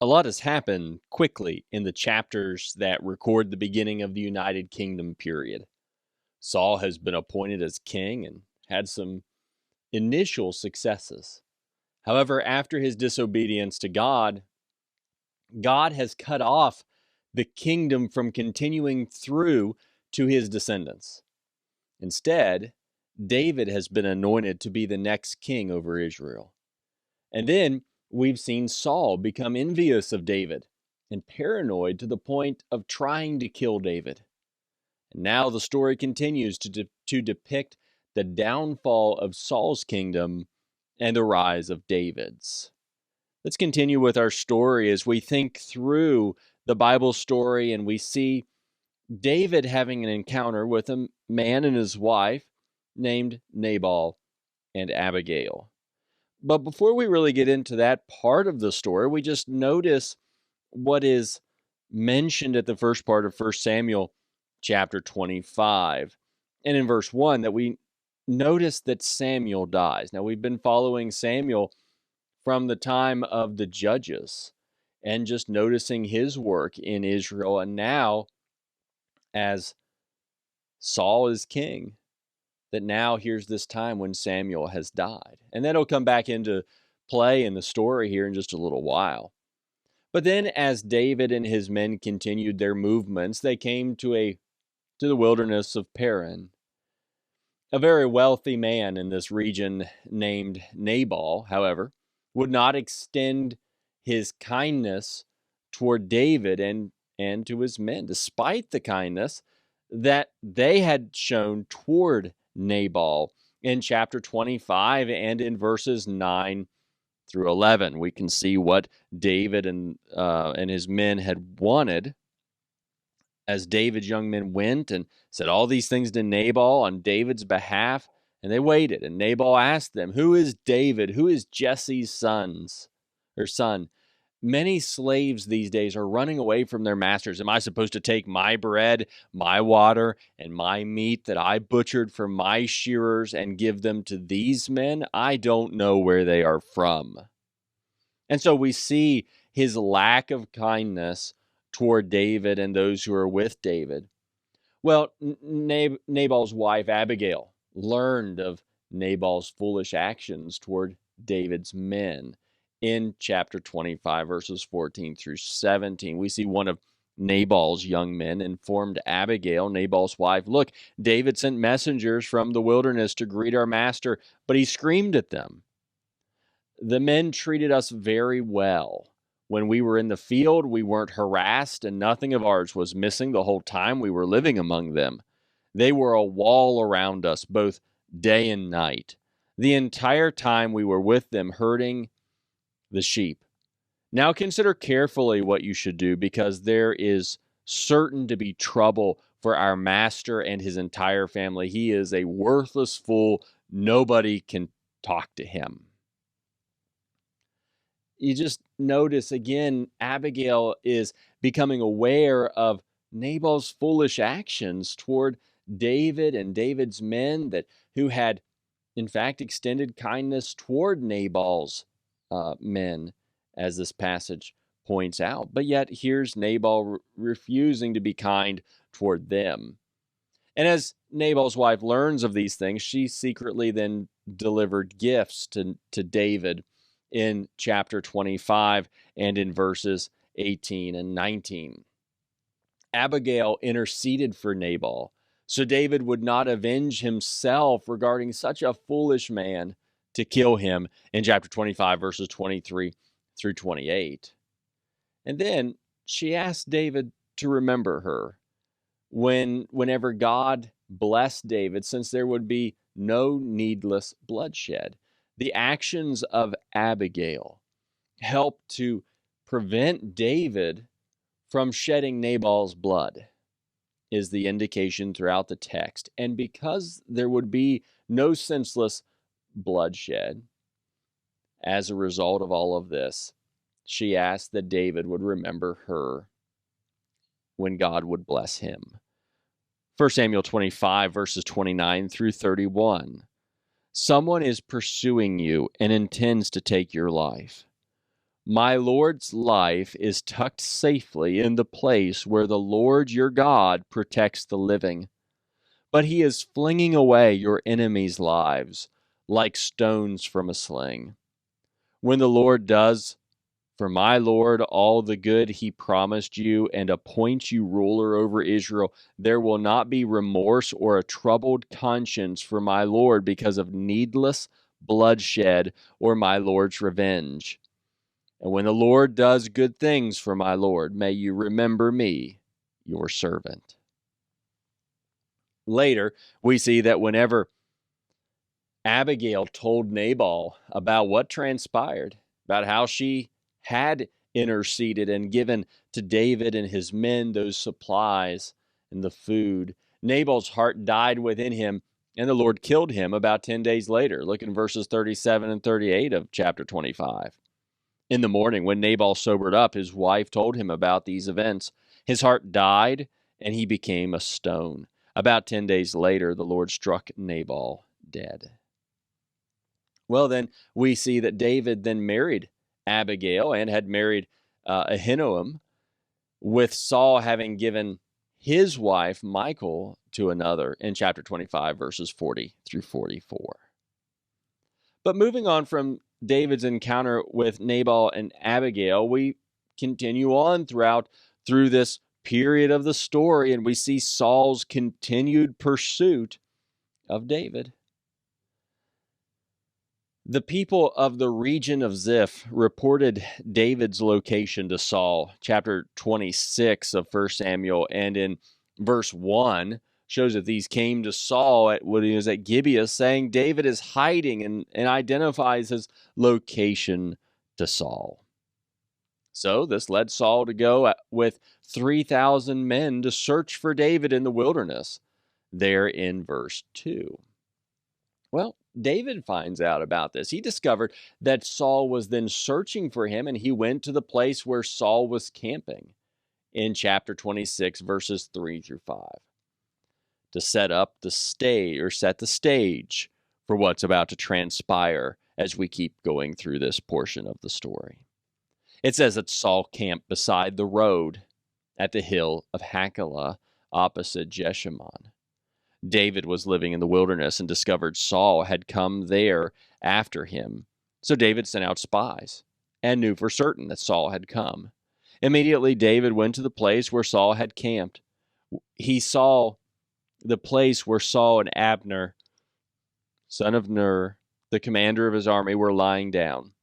A lot has happened quickly in the chapters that record the beginning of the United Kingdom period. Saul has been appointed as king and had some initial successes. However, after his disobedience to God, God has cut off the kingdom from continuing through to his descendants. Instead, David has been anointed to be the next king over Israel. And then we've seen Saul become envious of David and paranoid to the point of trying to kill David. And now the story continues to depict the downfall of Saul's kingdom and the rise of David's. Let's continue with our story as we think through the Bible story and we see David having an encounter with a man and his wife named Nabal and Abigail. But before we really get into that part of the story, we just notice what is mentioned at the first part of 1 Samuel chapter 25. And in verse 1, that we notice that Samuel dies. Now, we've been following Samuel from the time of the judges and just noticing his work in Israel. And now, as Saul is king, that now here's this time when Samuel has died. And that'll come back into play in the story here in just a little while. But then as David and his men continued their movements, they came to the wilderness of Paran. A very wealthy man in this region named Nabal, however, would not extend his kindness toward David and to his men, despite the kindness that they had shown toward Nabal. In chapter 25 and in verses 9 through 11, we can see what David and his men had wanted as David's young men went and said all these things to Nabal on David's behalf, and they waited. And Nabal asked them, "Who is David? Who is Jesse's son? Many slaves these days are running away from their masters. Am I supposed to take my bread, my water, and my meat that I butchered for my shearers and give them to these men? I don't know where they are from." And so we see his lack of kindness toward David and those who are with David. Well, Nabal's wife, Abigail, learned of Nabal's foolish actions toward David's men. In chapter 25, verses 14 through 17, we see one of Nabal's young men informed Abigail, Nabal's wife, "Look, David sent messengers from the wilderness to greet our master, but he screamed at them. The men treated us very well. When we were in the field, we weren't harassed, and nothing of ours was missing the whole time we were living among them. They were a wall around us, both day and night. The entire time we were with them herding the sheep. Now consider carefully what you should do, because there is certain to be trouble for our master and his entire family. He is a worthless fool. Nobody can talk to him." You just notice again, Abigail is becoming aware of Nabal's foolish actions toward David and David's men who had, in fact, extended kindness toward Nabal's men, as this passage points out. But yet, here's Nabal refusing to be kind toward them. And as Nabal's wife learns of these things, she secretly then delivered gifts to David in chapter 25 and in verses 18 and 19. Abigail interceded for Nabal, so David would not avenge himself regarding such a foolish man to kill him in chapter 25, verses 23 through 28. And then she asked David to remember her whenever God blessed David, since there would be no needless bloodshed. The actions of Abigail helped to prevent David from shedding Nabal's blood, is the indication throughout the text. And because there would be no senseless bloodshed as a result of all of this, she asked that David would remember her when God would bless him. 1 Samuel 25, verses 29 through 31. Someone is pursuing you and intends to take your life. My Lord's life is tucked safely in the place where the Lord your God protects the living. But he is flinging away your enemies' lives like stones from a sling. When the Lord does for my Lord all the good he promised you and appoints you ruler over Israel, there will not be remorse or a troubled conscience for my Lord because of needless bloodshed or my Lord's revenge. And when the Lord does good things for my Lord, may you remember me, your servant. Later, we see that whenever Abigail told Nabal about what transpired, about how she had interceded and given to David and his men those supplies and the food, Nabal's heart died within him, and the Lord killed him about 10 days later. Look in verses 37 and 38 of chapter 25. In the morning, when Nabal sobered up, his wife told him about these events. His heart died, and he became a stone. About 10 days later, the Lord struck Nabal dead. Well, then we see that David then married Abigail and had married Ahinoam, with Saul having given his wife, Michal, to another in chapter 25, verses 40 through 44. But moving on from David's encounter with Nabal and Abigail, we continue on through this period of the story, and we see Saul's continued pursuit of David. The people of the region of Ziph reported David's location to Saul. Chapter 26 of 1 Samuel, and in verse 1 shows that these came to Saul when he was at Gibeah, saying David is hiding, and identifies his location to Saul. So this led Saul to go with 3,000 men to search for David in the wilderness, there in verse 2. Well, David finds out about this. He discovered that Saul was then searching for him, and he went to the place where Saul was camping in chapter 26, verses 3 through 5, to set the stage for what's about to transpire as we keep going through this portion of the story. It says that Saul camped beside the road at the hill of Hachilah, opposite Jeshimon. David was living in the wilderness and discovered Saul had come there after him. So David sent out spies and knew for certain that Saul had come. Immediately, David went to the place where Saul had camped. He saw the place where Saul and Abner, son of Ner, the commander of his army, were lying down.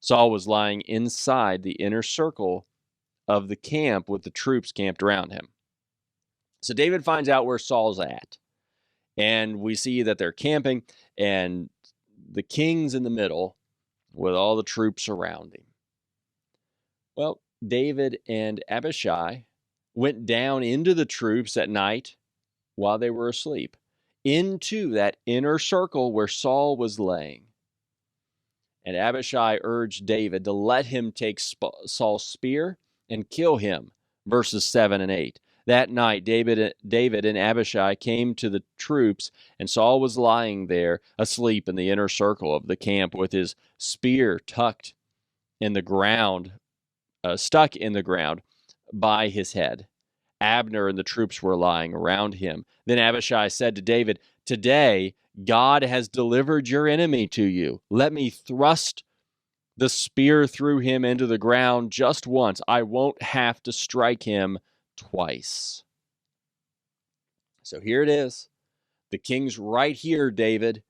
Saul was lying inside the inner circle of the camp with the troops camped around him. So David finds out where Saul's at. And we see that they're camping, and the king's in the middle with all the troops around him. Well, David and Abishai went down into the troops at night while they were asleep, into that inner circle where Saul was laying. And Abishai urged David to let him take Saul's spear and kill him, verses 7 and 8. That night, David and Abishai came to the troops, and Saul was lying there, asleep in the inner circle of the camp, with his spear stuck in the ground by his head. Abner and the troops were lying around him. Then Abishai said to David, "Today God has delivered your enemy to you. Let me thrust the spear through him into the ground just once. I won't have to strike him twice." So here it is. The king's right here, David.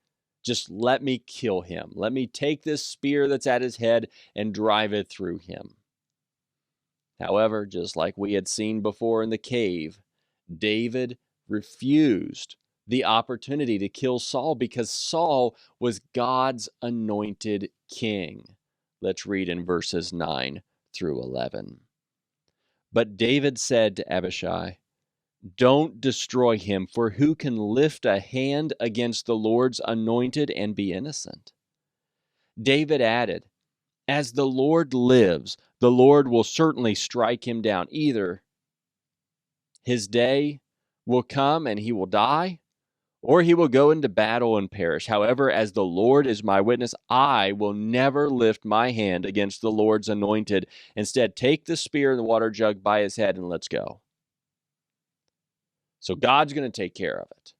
Just let me kill him. Let me take this spear that's at his head and drive it through him. However, just like we had seen before in the cave, David refused the opportunity to kill Saul because Saul was God's anointed king. Let's read in verses 9 through 11. But David said to Abishai, "Don't destroy him, for who can lift a hand against the Lord's anointed and be innocent?" David added, "As the Lord lives, the Lord will certainly strike him down. Either his day will come and he will die, or he will go into battle and perish. However, as the Lord is my witness, I will never lift my hand against the Lord's anointed. Instead, take the spear and the water jug by his head and let's go. So God's going to take care of it.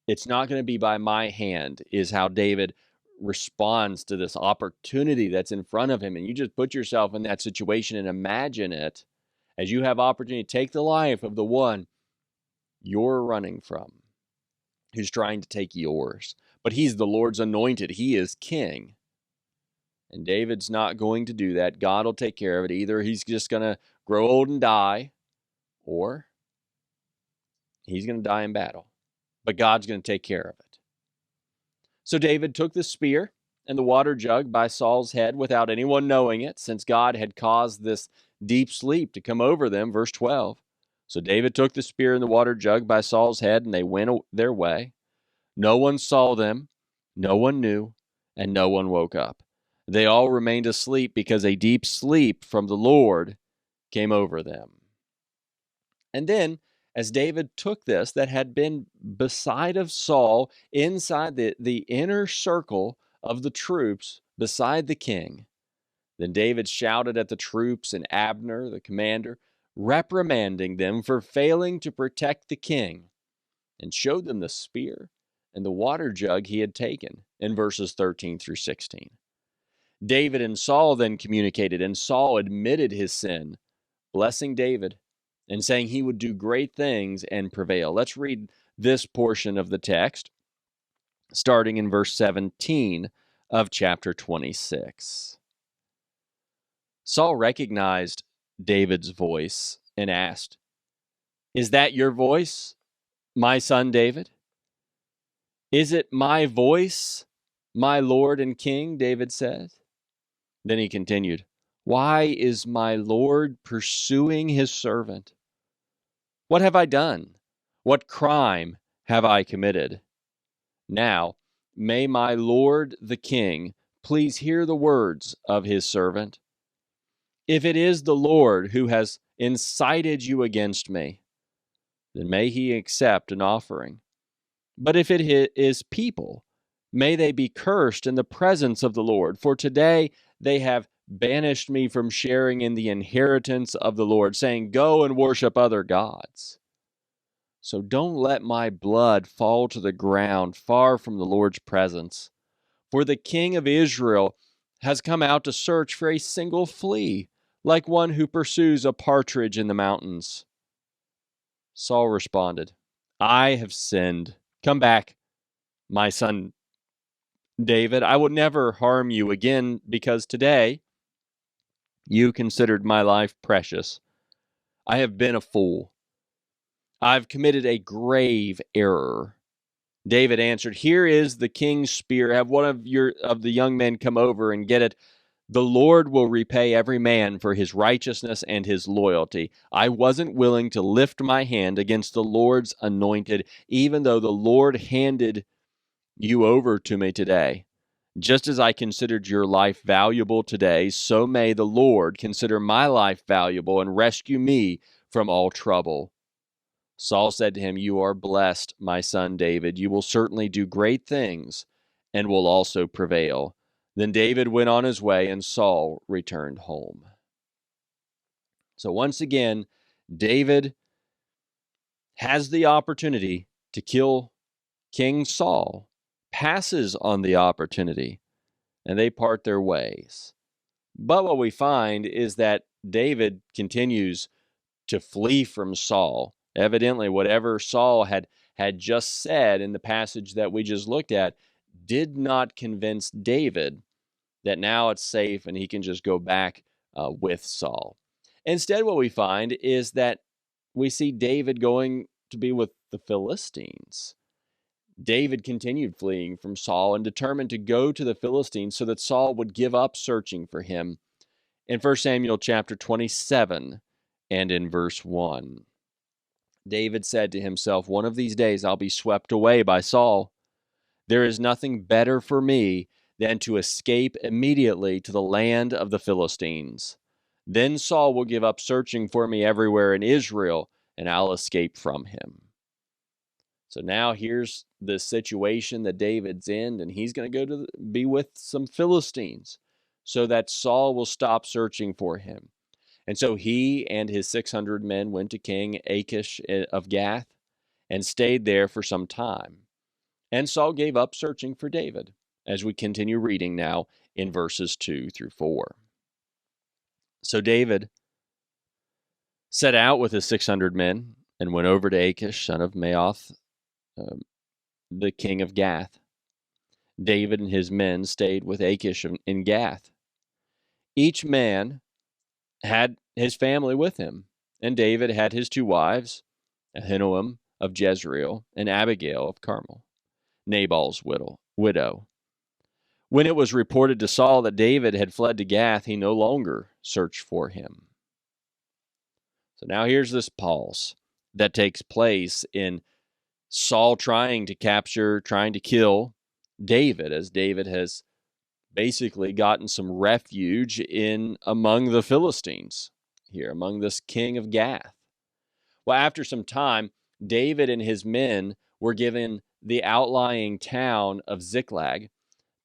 It's not going to be by my hand, is how David responds to this opportunity that's in front of him. And you just put yourself in that situation and imagine it as you have opportunity to take the life of the one you're running from, who's trying to take yours. But he's the Lord's anointed. He is king. And David's not going to do that. God will take care of it. Either he's just going to grow old and die, or he's going to die in battle. But God's going to take care of it. So David took the spear and the water jug by Saul's head without anyone knowing it, since God had caused this deep sleep to come over them. Verse 12. So David took the spear and the water jug by Saul's head, and they went their way. No one saw them, no one knew, and no one woke up. They all remained asleep because a deep sleep from the Lord came over them. And then, as David took this that had been beside of Saul, inside the inner circle of the troops, beside the king, then David shouted at the troops and Abner, the commander, reprimanding them for failing to protect the king, and showed them the spear and the water jug he had taken, in verses 13 through 16. David and Saul then communicated, and Saul admitted his sin, blessing David and saying he would do great things and prevail. Let's read this portion of the text, starting in verse 17 of chapter 26. Saul recognized David's voice and asked, "Is that your voice, my son David?" "Is it my voice, my Lord and King?" David said. Then he continued, "Why is my Lord pursuing his servant? What have I done? What crime have I committed? Now, may my Lord the King please hear the words of his servant. If it is the Lord who has incited you against me, then may he accept an offering. But if it is people, may they be cursed in the presence of the Lord. For today they have banished me from sharing in the inheritance of the Lord, saying, 'Go and worship other gods.' So don't let my blood fall to the ground far from the Lord's presence. For the king of Israel has come out to search for a single flea, like one who pursues a partridge in the mountains." Saul responded, "I have sinned. Come back, my son David. I will never harm you again, because today you considered my life precious. I have been a fool. I've committed a grave error." David answered, "Here is the king's spear. Have one of the young men come over and get it. The Lord will repay every man for his righteousness and his loyalty. I wasn't willing to lift my hand against the Lord's anointed, even though the Lord handed you over to me today. Just as I considered your life valuable today, so may the Lord consider my life valuable and rescue me from all trouble." Saul said to him, "You are blessed, my son David. You will certainly do great things and will also prevail." Then David went on his way, and Saul returned home. So once again, David has the opportunity to kill King Saul, passes on the opportunity, and they part their ways. But what we find is that David continues to flee from Saul. Evidently, whatever Saul had just said in the passage that we just looked at did not convince David that now it's safe and he can just go back with Saul. Instead, what we find is that we see David going to be with the Philistines. David continued fleeing from Saul and determined to go to the Philistines so that Saul would give up searching for him. In 1 Samuel chapter 27 and in verse 1, David said to himself, "One of these days I'll be swept away by Saul. There is nothing better for me than to escape immediately to the land of the Philistines. Then Saul will give up searching for me everywhere in Israel, and I'll escape from him." So now here's this situation that David's in, and he's going to go to be with some Philistines so that Saul will stop searching for him. And so he and his 600 men went to King Achish of Gath and stayed there for some time. And Saul gave up searching for David, as we continue reading now in verses 2 through 4. So David set out with his 600 men and went over to Achish, son of Maaoth, the king of Gath. David and his men stayed with Achish in Gath. Each man had his family with him, and David had his 2 wives, Ahinoam of Jezreel and Abigail of Carmel, Nabal's widow. When it was reported to Saul that David had fled to Gath, he no longer searched for him. So now here's this pause that takes place in Saul trying to kill David, as David has basically gotten some refuge in among the Philistines here, among this king of Gath. Well, after some time, David and his men were given the outlying town of Ziklag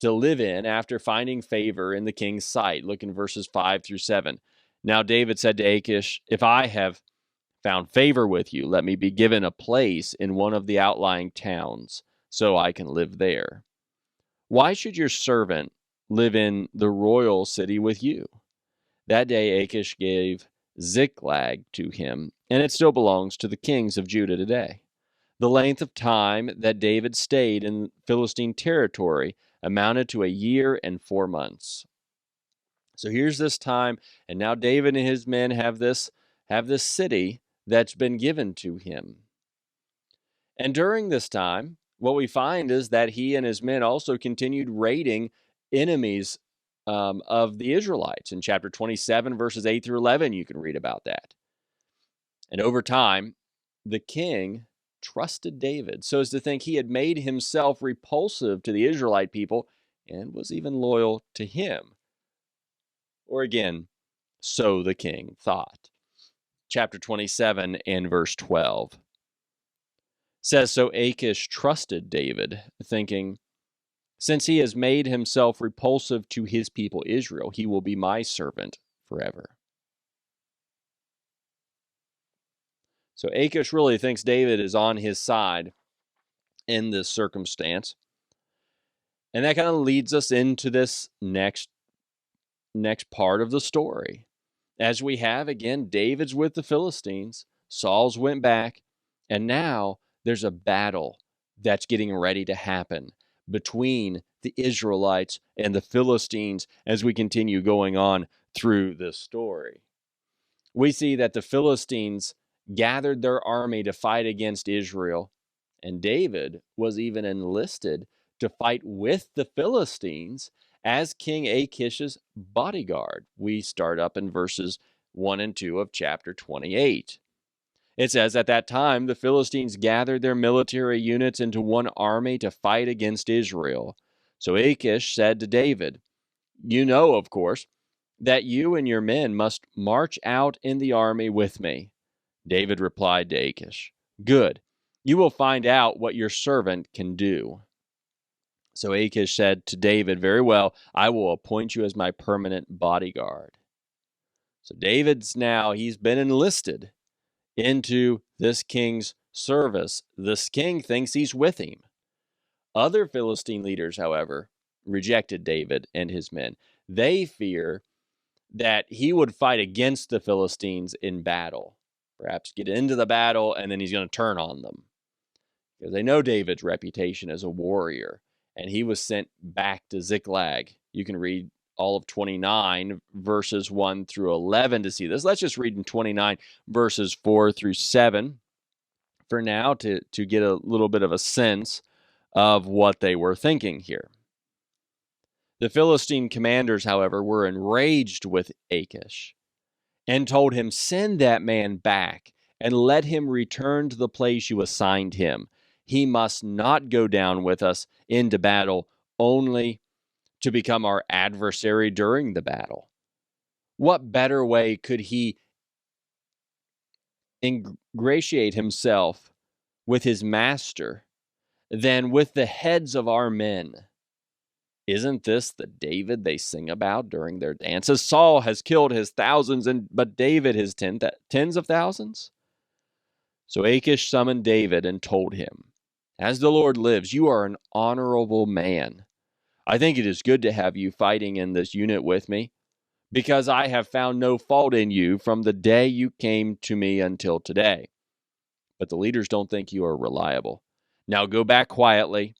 to live in after finding favor in the king's sight. Look in verses 5 through 7. Now David said to Achish, "If I have found favor with you, let me be given a place in one of the outlying towns, so I can live there. Why should your servant live in the royal city with you?" That day Achish gave Ziklag to him, and it still belongs to the kings of Judah today. The length of time that David stayed in Philistine territory amounted to 1 year and 4 months. So here's this time, and now David and his men have this city that's been given to him. And during this time, what we find is that he and his men also continued raiding enemies of the Israelites. In chapter 27, verses 8 through 11, you can read about that. And over time, the king trusted David so as to think he had made himself repulsive to the Israelite people and was even loyal to him. Or again, so the king thought. Chapter 27 and verse 12 says, "So Achish trusted David, thinking, since he has made himself repulsive to his people Israel, he will be my servant forever." So Achish really thinks David is on his side in this circumstance. And that kind of leads us into this next part of the story. As we have, again, David's with the Philistines, Saul's went back, and now there's a battle that's getting ready to happen between the Israelites and the Philistines as we continue going on through this story. We see that the Philistines gathered their army to fight against Israel, and David was even enlisted to fight with the Philistines as King Achish's bodyguard. We start up in verses 1 and 2 of chapter 28. It says, "At that time, the Philistines gathered their military units into one army to fight against Israel. So Achish said to David, 'You know, of course, that you and your men must march out in the army with me.' David replied to Achish, 'Good, you will find out what your servant can do.' So Achish said to David, 'Very well, I will appoint you as my permanent bodyguard.'" So David's now, he's been enlisted into this king's service. This king thinks he's with him. Other Philistine leaders, however, rejected David and his men. They fear that he would fight against the Philistines in battle, perhaps get into the battle, and then he's going to turn on them. Because they know David's reputation as a warrior, and he was sent back to Ziklag. You can read all of 29, verses 1 through 11 to see this. Let's just read in 29, verses 4 through 7 for now to get a little bit of a sense of what they were thinking here. The Philistine commanders, however, were enraged with Achish and told him, "Send that man back and let him return to the place you assigned him. He must not go down with us into battle only to become our adversary during the battle." What better way could he ingratiate himself with his master than with the heads of our men. Isn't this the David they sing about during their dances? Saul has killed his thousands, but David his tens of thousands? So Achish summoned David and told him, "As the Lord lives, you are an honorable man. I think it is good to have you fighting in this unit with me, because I have found no fault in you from the day you came to me until today. But the leaders don't think you are reliable. Now go back quietly,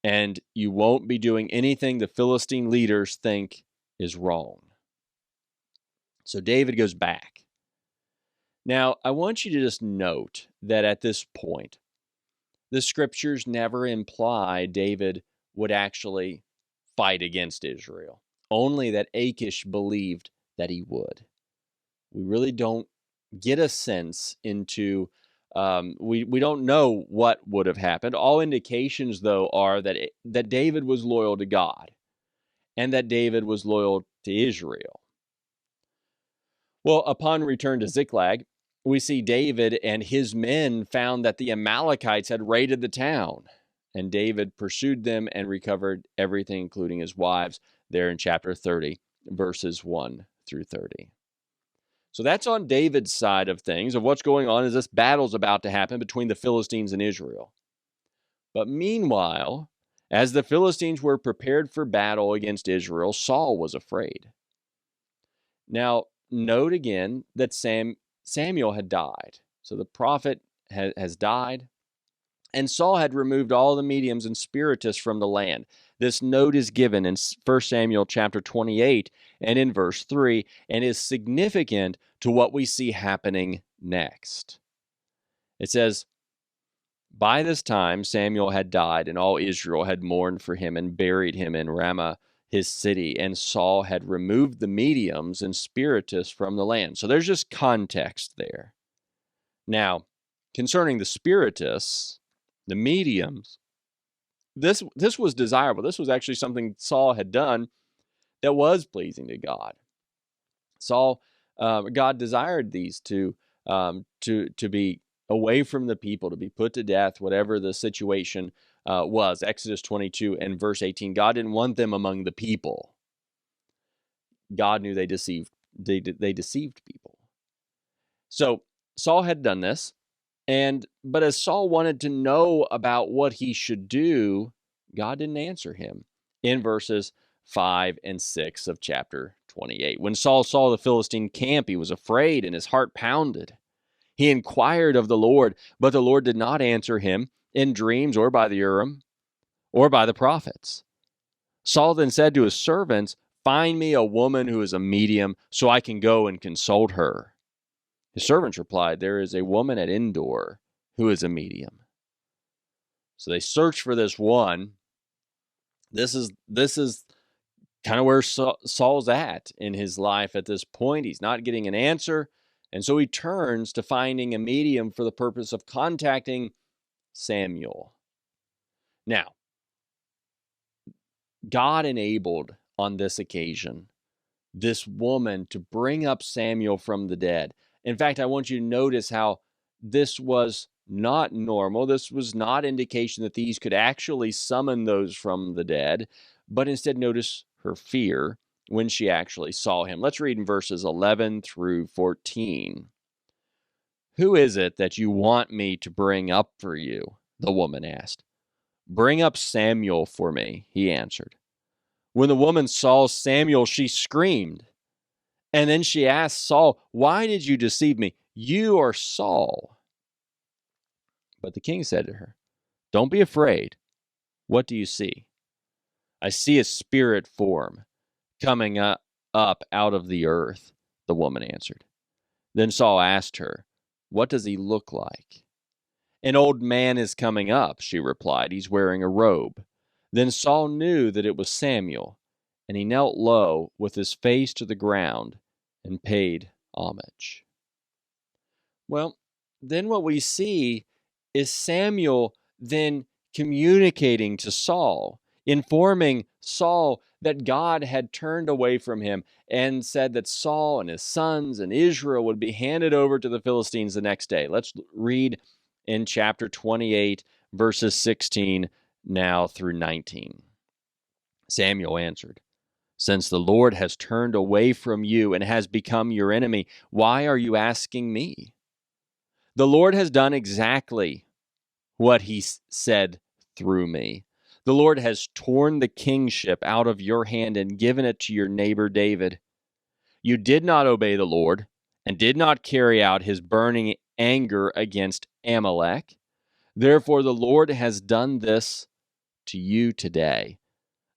and you won't be doing anything the Philistine leaders think is wrong." So David goes back. Now, I want you to just note that at this point, the scriptures never imply David would actually fight against Israel, only that Achish believed that he would. We really don't get a sense into, we don't know what would have happened. All indications, though, are that David was loyal to God and that David was loyal to Israel. Well, upon return to Ziklag, we see David and his men found that the Amalekites had raided the town, and David pursued them and recovered everything, including his wives, there in chapter 30, verses 1 through 30. So that's on David's side of things, of what's going on, as this battle's about to happen between the Philistines and Israel. But meanwhile, as the Philistines were prepared for battle against Israel, Saul was afraid. Now, note again that Samuel had died. So the prophet has died, and Saul had removed all the mediums and spiritists from the land. This note is given in 1 Samuel chapter 28 and in verse 3, and is significant to what we see happening next. It says, "By this time Samuel had died, and all Israel had mourned for him and buried him in Ramah, his city, and Saul had removed the mediums and spiritists from the land." So there's just context there. Now, concerning the spiritists, the mediums, this was desirable. This was actually something Saul had done that was pleasing to God. God desired these to be away from the people, to be put to death, whatever the situation was. Exodus 22 and verse 18. God didn't want them among the people. God knew they deceived people. So Saul had done this, but as Saul wanted to know about what he should do, God didn't answer him in verses 5 and 6 of chapter 28. When Saul saw the Philistine camp, he was afraid and his heart pounded. He inquired of the Lord, but the Lord did not answer him in dreams or by the Urim or by the prophets. Saul then said to his servants, "Find me a woman who is a medium so I can go and consult her." His servants replied, "There is a woman at Endor who is a medium." So they searched for this one. This is kind of where Saul's at in his life at this point. He's not getting an answer, and so he turns to finding a medium for the purpose of contacting Samuel. Now, God enabled on this occasion this woman to bring up Samuel from the dead. In fact, I want you to notice how this was not normal. This was not indication that these could actually summon those from the dead, but instead notice her fear when she actually saw him. Let's read in verses 11 through 14. "Who is it that you want me to bring up for you?" the woman asked. "Bring up Samuel for me," he answered. When the woman saw Samuel, she screamed. And then she asked Saul, "Why did you deceive me? You are Saul." But the king said to her, "Don't be afraid. What do you see?" "I see a spirit form coming up out of the earth," the woman answered. Then Saul asked her, "What does he look like?" "An old man is coming up," she replied. "He's wearing a robe." Then Saul knew that it was Samuel, and he knelt low with his face to the ground and paid homage. Well, then what we see is Samuel then communicating to Saul, informing Saul that God had turned away from him and said that Saul and his sons and Israel would be handed over to the Philistines the next day. Let's read in chapter 28, verses 16 now through 19. Samuel answered, "Since the Lord has turned away from you and has become your enemy, why are you asking me? The Lord has done exactly what he said through me. The Lord has torn the kingship out of your hand and given it to your neighbor David. You did not obey the Lord and did not carry out his burning anger against Amalek. Therefore, the Lord has done this to you today.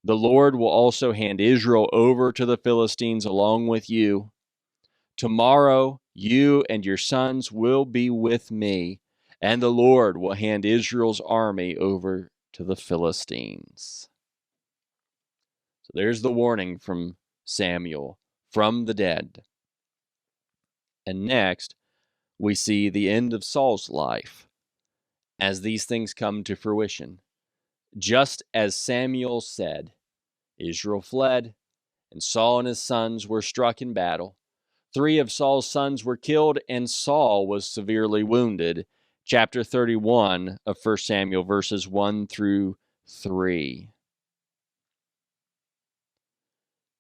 The Lord will also hand Israel over to the Philistines along with you. Tomorrow, you and your sons will be with me, and the Lord will hand Israel's army over to the Philistines." So there's the warning from Samuel from the dead. And next, we see the end of Saul's life as these things come to fruition. Just as Samuel said, Israel fled, and Saul and his sons were struck in battle. 3 of Saul's sons were killed, and Saul was severely wounded. Chapter 31 of 1 Samuel, verses 1 through 3.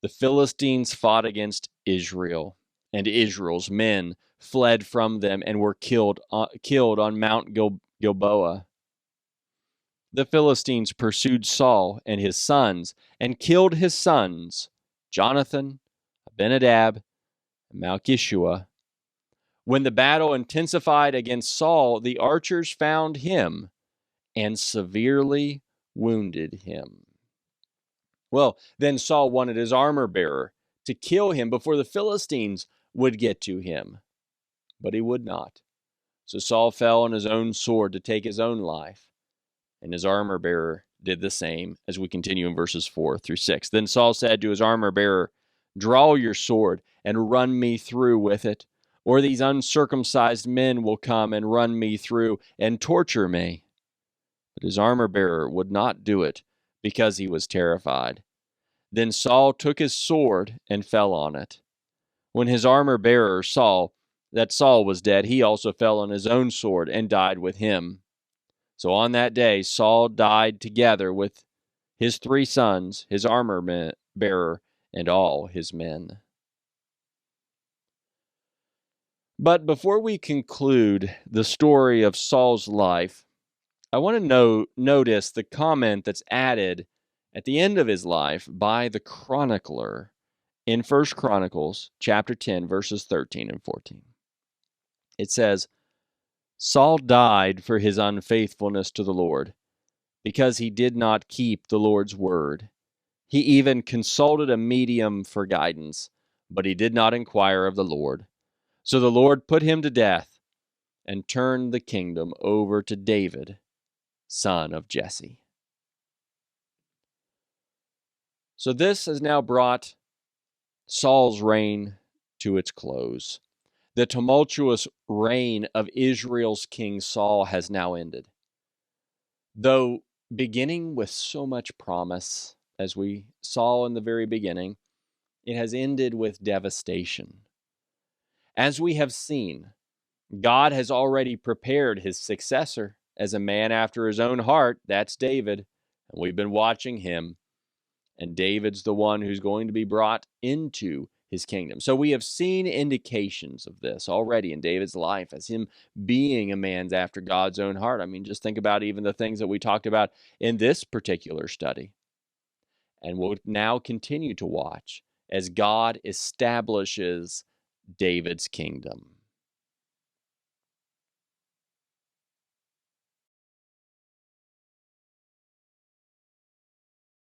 The Philistines fought against Israel, and Israel's men fled from them and were killed on Mount Gilboa. The Philistines pursued Saul and his sons and killed his sons, Jonathan, Abinadab, and Malchishua. When the battle intensified against Saul, the archers found him and severely wounded him. Well, then Saul wanted his armor bearer to kill him before the Philistines would get to him, but he would not. So Saul fell on his own sword to take his own life, and his armor bearer did the same, as we continue in verses 4 through 6. Then Saul said to his armor bearer, "Draw your sword and run me through with it, or these uncircumcised men will come and run me through and torture me." But his armor bearer would not do it because he was terrified. Then Saul took his sword and fell on it. When his armor bearer saw that Saul was dead, he also fell on his own sword and died with him. So on that day, Saul died together with his 3 sons, his armor bearer, and all his men. But before we conclude the story of Saul's life, I want to notice the comment that's added at the end of his life by the chronicler in 1 Chronicles chapter 10, verses 13 and 14. It says, "Saul died for his unfaithfulness to the Lord, because he did not keep the Lord's word. He even consulted a medium for guidance, but he did not inquire of the Lord. So the Lord put him to death and turned the kingdom over to David, son of Jesse." So this has now brought Saul's reign to its close. The tumultuous reign of Israel's king Saul has now ended. Though beginning with so much promise, as we saw in the very beginning, it has ended with devastation. As we have seen, God has already prepared his successor as a man after his own heart. That's David. And we've been watching him. And David's the one who's going to be brought into his kingdom. So we have seen indications of this already in David's life as him being a man after God's own heart. I mean, just think about even the things that we talked about in this particular study. And we'll now continue to watch as God establishes David's kingdom.